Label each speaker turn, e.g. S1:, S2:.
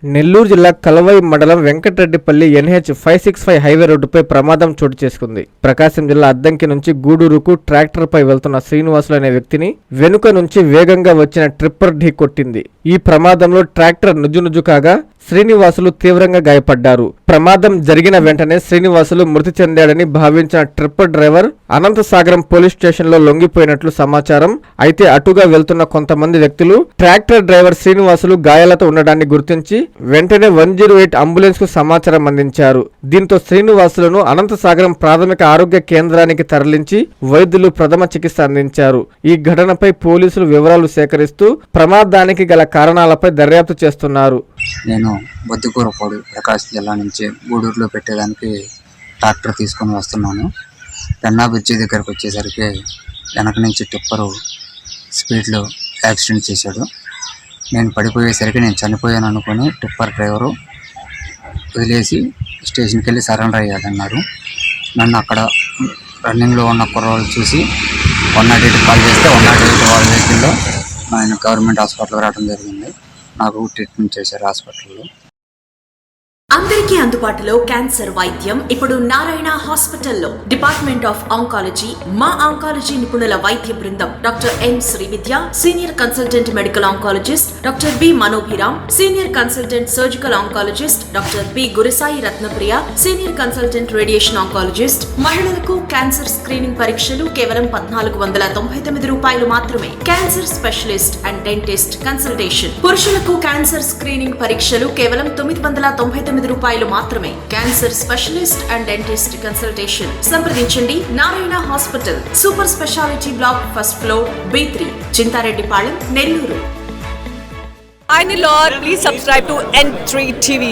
S1: నెల్లూరు జిల్లా కలవై మండలం Venkatareddipalli NH-565 highway రోడ్డుపై ప్రమాదం చోటు చేసుకుంది. ప్రకాశం జిల్లా అద్దంకి నుంచి గూడూరుకు ట్రాక్టర్పై వెళ్తున్న శ్రీనివాసులు అనే వ్యక్తిని వెనుక నుంచి వేగంగా వచ్చిన ట్రిప్పర్ ఢీ కొట్టింది. ఈ ప్రమాదంలో ట్రాక్టర్ నుజ్జునుజ్జు కాగా శ్రీనివాసులు తీవ్రంగా గాయపడ్డారు. ప్రమాదం జరిగిన వెంటనే శ్రీనివాసులు మృతి చెందాడని భావించిన ట్రిప్పర్ డ్రైవర్ అనంతసాగరం పోలీస్ స్టేషన్లో లొంగిపోయినట్లు సమాచారం. అయితే అటుగా వెళ్తున్న కొంతమంది వ్యక్తులు ట్రాక్టర్ డ్రైవర్ శ్రీనివాసులు గాయాలతో ఉండడాన్ని గుర్తించి వెంటనే 108 అంబులెన్స్ కు సమాచారం అందించారు. దీంతో శ్రీనివాసులను అనంతసాగరం ప్రాథమిక ఆరోగ్య కేంద్రానికి తరలించి వైద్యులు ప్రథమ చికిత్స అందించారు. ఈ ఘటనపై పోలీసులు వివరాలు సేకరిస్తూ ప్రమాదానికి గల కారణాలపై దర్యాప్తు చేస్తున్నారు.
S2: నేను బొద్దుకూరపాడు ప్రకాశం జిల్లా నుంచి గూడూరులో పెట్టేదానికి ట్రాక్టర్ తీసుకొని వస్తున్నాను. పెన్నా బ్రిడ్జి దగ్గరకు వచ్చేసరికి వెనక నుంచి టిప్పరు స్పీడ్లో యాక్సిడెంట్ చేశాడు. నేను పడిపోయేసరికి నేను చనిపోయాను అనుకుని టిప్పర్ డ్రైవరు వదిలేసి స్టేషన్కి వెళ్ళి సరెండర్ అయ్యాడన్నారు. నన్ను అక్కడ రన్నింగ్లో ఉన్న కుర్రవాళ్ళు చూసి 108 కాల్ చేస్తే 108 వాళ్ళ వెహికల్లో ఆయన గవర్నమెంట్ హాస్పిటల్కి రావడం జరిగింది. నాకు ట్రీట్మెంట్ చేశారు హాస్పిటల్లో.
S3: అందరికీ అందుబాటులో క్యాన్సర్ వైద్యం ఇప్పుడు నారాయణ హాస్పిటల్లో. డిపార్ట్మెంట్ ఆఫ్ ఆంకాలజీ, మా ఆంకాలజీ నిపుణుల వైద్య బృందం doctor M Srividya, senior consultant medical oncologist doctor B Manobhiram, senior consultant surgical oncologist doctor B Gurusai Ratnapriya, senior consultant radiation oncologist. మహిళలకు క్యాన్సర్ స్క్రీనింగ్ పరీక్షలు కేవలం 1499 రూపాయలు మాత్రమే. Cancer specialist and dentist consultation. పురుషులకు క్యాన్సర్ స్క్రీనింగ్ పరీక్షలు కేవలం 999 రూపాయలు మాత్రమే. Cancer specialist and dentist consultation సంప్రదించండి. Narayana hospital, super speciality block, first floor, B3, Chintareddypalem, Nellore.
S4: Hi Nilor, please subscribe to N3 TV.